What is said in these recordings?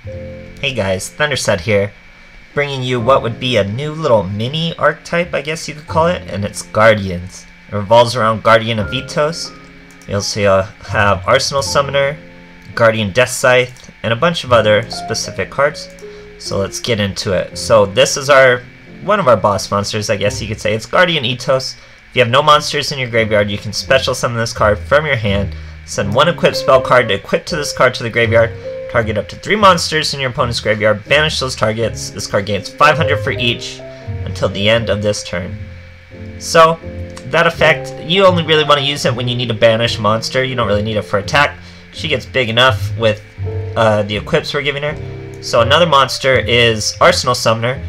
Hey guys, Thunderset here, bringing you what would be a new little mini archetype, I guess you could call it, and it's Guardians. It revolves around Guardian of Eatos. You'll see have Arsenal Summoner, Guardian Dreadscythe, and a bunch of other specific cards. So let's get into it. So this is one of our boss monsters, I guess you could say. It's Guardian Eatos. If you have no monsters in your graveyard, you can special summon this card from your hand, send one equipped spell card to equip to this card to the graveyard, target up to 3 monsters in your opponent's graveyard, banish those targets. This card gains 500 for each until the end of this turn. So, that effect, you only really want to use it when you need to banish a monster. You don't really need it for attack. She gets big enough with the equips we're giving her. So another monster is Arsenal Summoner.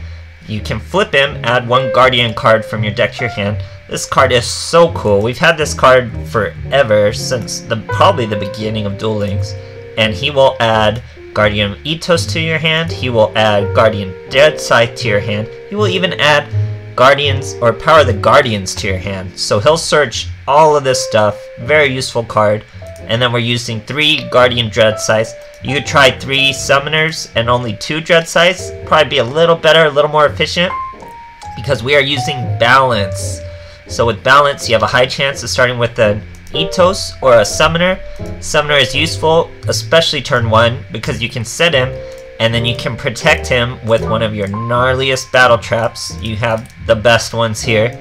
You can flip him, add 1 Guardian card from your deck to your hand. This card is so cool. We've had this card forever, since probably the beginning of Duel Links. And he will add Guardian Eatos to your hand, he will add Guardian Dreadscythe to your hand, he will even add Guardians or Power the Guardians to your hand. So he'll search all of this stuff, very useful card. And then we're using 3 Guardian Dreadscythes. You could try 3 Summoners and only 2 Dreadscythes, probably be a little better, a little more efficient, because we are using Balance. So with Balance, you have a high chance of starting with an Eatos or a Summoner. Summoner is useful, especially turn 1, because you can set him and then you can protect him with one of your gnarliest battle traps. You have the best ones here,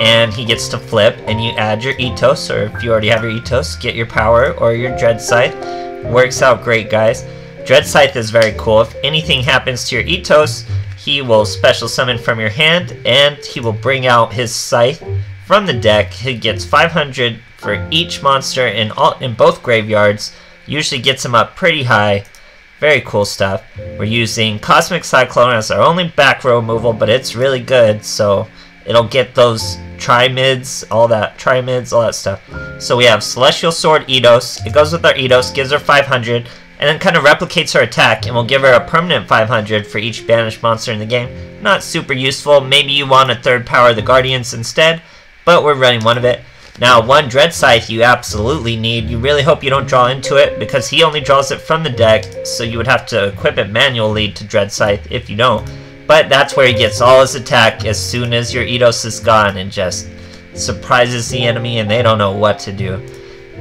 and he gets to flip, and you add your Eatos, or if you already have your Eatos, get your Power or your Dreadscythe. Works out great, guys. Dreadscythe is very cool. If anything happens to your Eatos, he will special summon from your hand, and he will bring out his Scythe from the deck. He gets 500 for each monster in both graveyards. Usually gets him up pretty high. Very cool stuff. We're using Cosmic Cyclone as our only back row removal, but it's really good, so it'll get those tri-mids, all that stuff. So we have Celestial Sword Eatos. It goes with our Eatos, gives her 500, and then kind of replicates her attack, and we'll give her a permanent 500 for each banished monster in the game. Not super useful. Maybe you want a 3rd Power of the Guardians instead, but we're running one of it. Now, 1 Dreadscythe you absolutely need. You really hope you don't draw into it, because he only draws it from the deck, so you would have to equip it manually to Dreadscythe if you don't. But that's where he gets all his attack as soon as your Eatos is gone, and just surprises the enemy and they don't know what to do.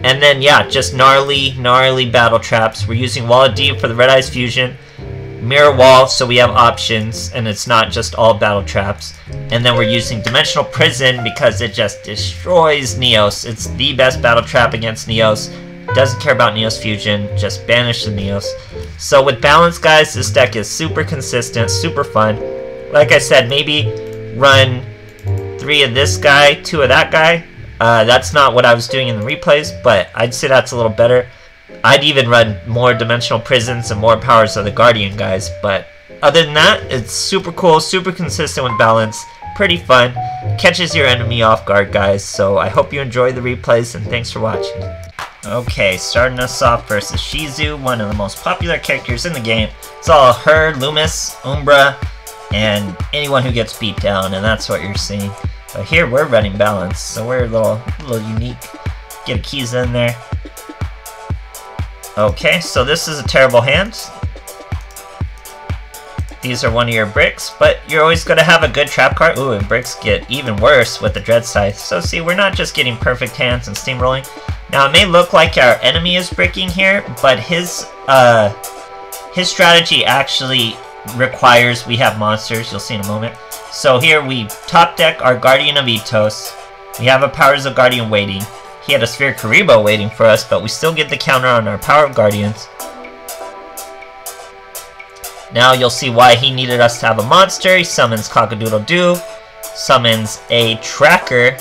And then, yeah, just gnarly battle traps. We're using Wall of Deep for the Red Eyes Fusion, Mirror Wall, so we have options, and it's not just all battle traps. And then we're using Dimensional Prison because it just destroys Neos. It's the best battle trap against Neos. Doesn't care about Neos Fusion, just banish the Neos. So with Balance, guys, this deck is super consistent, super fun. Like I said, maybe run 3 of this guy, 2 of that guy. That's not what I was doing in the replays, but I'd say that's a little better. I'd even run more Dimensional Prisons and more Powers of the Guardian, guys, but other than that, it's super cool, super consistent with Balance, pretty fun, catches your enemy off guard, guys. So I hope you enjoy the replays, and thanks for watching. Okay, starting us off versus Shizu, one of the most popular characters in the game. It's all her, Loomis, Umbra, and anyone who gets beat down, and that's what you're seeing. But here we're running Balance, so we're a little unique. Get a keys in there. Okay, so this is a terrible hand. These are one of your bricks, but you're always going to have a good trap card. Ooh, and bricks get even worse with the Dreadscythe. So see, we're not just getting perfect hands and steamrolling. Now, it may look like our enemy is bricking here, but his strategy actually requires we have monsters. You'll see in a moment. So here we top deck our Guardian of Eatos. We have a Powers of Guardian waiting. He had a Sphere Karibo waiting for us, but we still get the counter on our Power of Guardians. Now you'll see why he needed us to have a monster. He summons Cock-a-doodle-doo, summons a Tracker.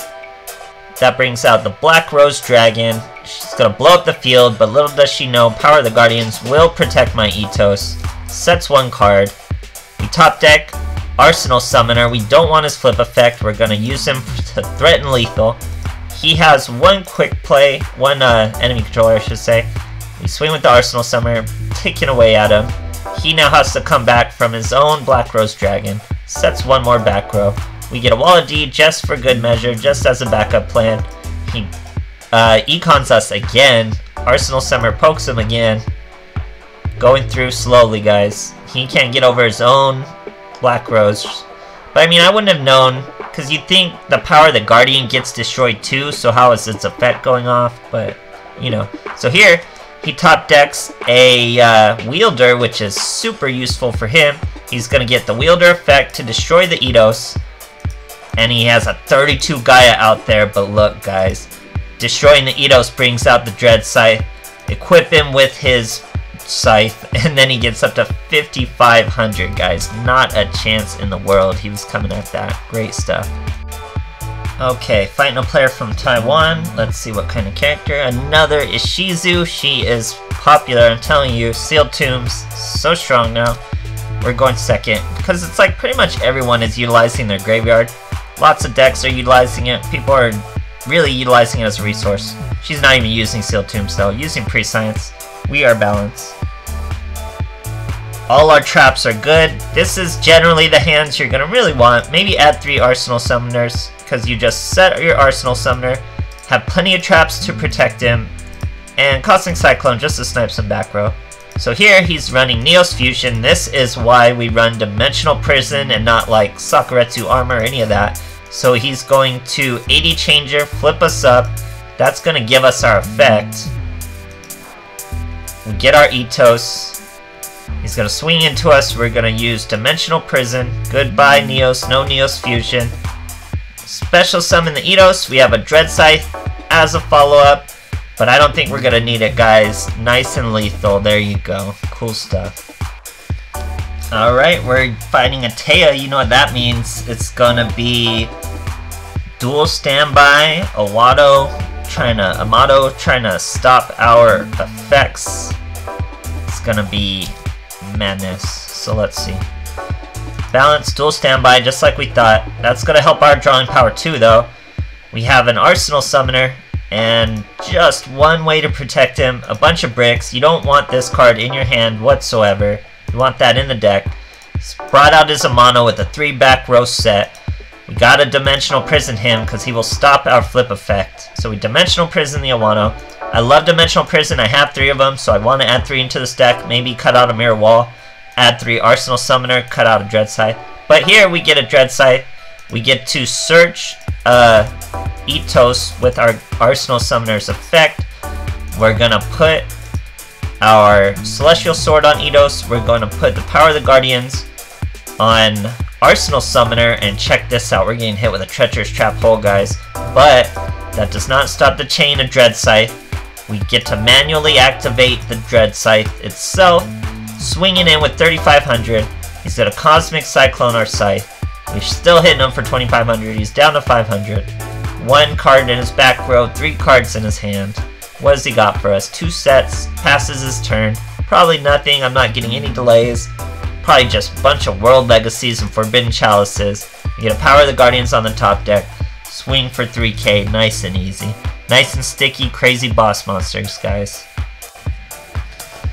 That brings out the Black Rose Dragon. She's going to blow up the field, but little does she know, Power of the Guardians will protect my Eatos. Sets 1 card. We top deck Arsenal Summoner. We don't want his flip effect. We're going to use him to threaten lethal. He has 1 quick play, 1 enemy controller, I should say. We swing with the Arsenal Summoner, ticking away at him. He now has to come back from his own Black Rose Dragon. Sets 1 more back row. We get a Wall of D just for good measure, just as a backup plan. He econs us again. Arsenal Summoner pokes him again. going through slowly, guys. He can't get over his own Black Rose. But I mean, I wouldn't have known, because you'd think the power of the Guardian gets destroyed too, so how is its effect going off? But, you know. So here, he top decks a Wielder, which is super useful for him. He's going to get the Wielder effect to destroy the Eatos. And he has a 32 Gaia out there, but look, guys. Destroying the Eatos brings out the Dreadscythe. Equip him with his Scythe, and then he gets up to 5,500, guys. Not a chance in the world. He was coming at that. Great stuff. Okay, fighting a player from Taiwan. Let's see what kind of character. Another Ishizu. She is popular, I'm telling you. Sealed Tombs, so strong now. We're going second, because it's like pretty much everyone is utilizing their graveyard. Lots of decks are utilizing it. People are really utilizing it as a resource. She's not even using Sealed Tombs though. Using Pre-Science. We are balanced. All our traps are good. This is generally the hands you're going to really want. Maybe add 3 Arsenal Summoners, because you just set your Arsenal Summoner, have plenty of traps to protect him, and Cosmic Cyclone just to snipe some back row. So here he's running Neos Fusion. This is why we run Dimensional Prison and not like Sakuretsu Armor or any of that. So he's going to 80 Changer, flip us up. That's going to give us our effect. We get our Eatos. He's going to swing into us. We're going to use Dimensional Prison. Goodbye Neos, no Neos Fusion. Special summon the Eatos. We have a Dreadscythe as a follow-up. But I don't think we're going to need it, guys. Nice and lethal. There you go. Cool stuff. Alright, we're fighting a Taya. You know what that means. It's going to be Duel Standby, Amato trying to stop our effects. It's gonna be madness. So let's see. Balance, Duel Standby, just like we thought. That's gonna help our drawing power too, though. We have an Arsenal Summoner, and just one way to protect him, a bunch of bricks. You don't want this card in your hand whatsoever. You want that in the deck. He's brought out his Amano with a 3 back row set. We gotta Dimensional Prison him because he will stop our flip effect. So we Dimensional Prison the Awano. I love Dimensional Prison. I have 3 of them, so I want to add 3 into this deck. Maybe cut out a Mirror Wall. Add 3 Arsenal Summoner. Cut out a Dreadscythe. But here we get a Dreadscythe. We get to search Eatos with our Arsenal Summoner's effect. We're gonna put our Celestial Sword on Eatos. We're going to put the Power of the Guardians on Arsenal Summoner, and check this out. We're getting hit with a Treacherous Trap Hole, guys. But that does not stop the chain of Dreadscythe. We get to manually activate the Dreadscythe itself, swinging in with 3,500. He's got a Cosmic Cyclone our Scythe. We're still hitting him for 2,500. He's down to 500. 1 card in his back row, 3 cards in his hand. What has he got for us? 2 sets, passes his turn. Probably nothing. I'm not getting any delays. Probably just a bunch of World Legacies and Forbidden Chalices. You get a Power of the Guardians on the top deck. Swing for 3k, nice and easy. Nice and sticky, crazy boss monsters, guys.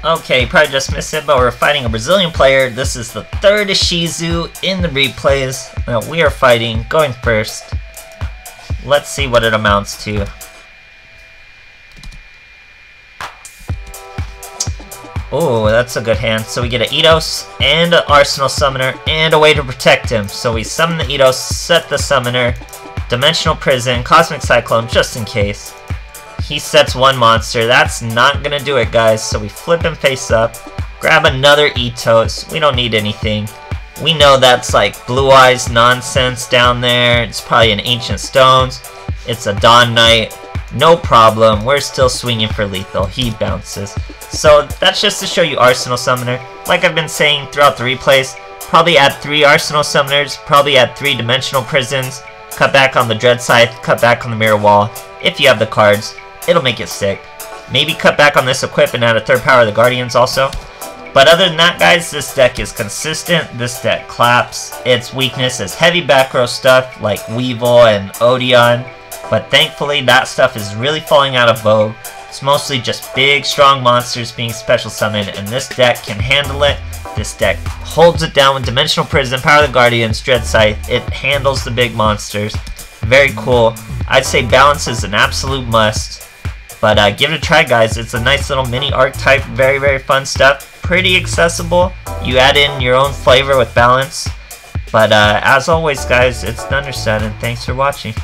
Okay, you probably just missed it, but we're fighting a Brazilian player. This is the 3rd Ishizu in the replays. Now we are fighting, going first. Let's see what it amounts to. Oh, that's a good hand. So we get an Eatos and an Arsenal Summoner and a way to protect him. So we summon the Eatos, set the Summoner, Dimensional Prison, Cosmic Cyclone just in case. He sets 1 monster. That's not gonna do it, guys. So we flip him face up, grab another Eatos. We don't need anything. We know that's like Blue Eyes nonsense down there. It's probably an Ancient Stones. It's a Dawn Knight. No problem. We're still swinging for lethal. He bounces. So that's just to show you Arsenal Summoner. Like I've been saying throughout the replays, probably add 3 Arsenal Summoners, probably add 3 Dimensional Prisons, cut back on the Dreadscythe, cut back on the Mirror Wall. If you have the cards, it'll make it sick. Maybe cut back on this equip and add a 3rd Power of the Guardians also. But other than that, guys, this deck is consistent. This deck claps. Its weakness is heavy back row stuff like Weevil and Odeon. But thankfully, that stuff is really falling out of vogue. It's mostly just big, strong monsters being special summoned, and this deck can handle it. This deck holds it down with Dimensional Prison, Power of the Guardians, Dreadscythe. It handles the big monsters. Very cool. I'd say balance is an absolute must. But give it a try, guys. It's a nice little mini archetype. Very, very fun stuff. pretty accessible. You add in your own flavor with balance. But as always guys, it's Thunderset and thanks for watching.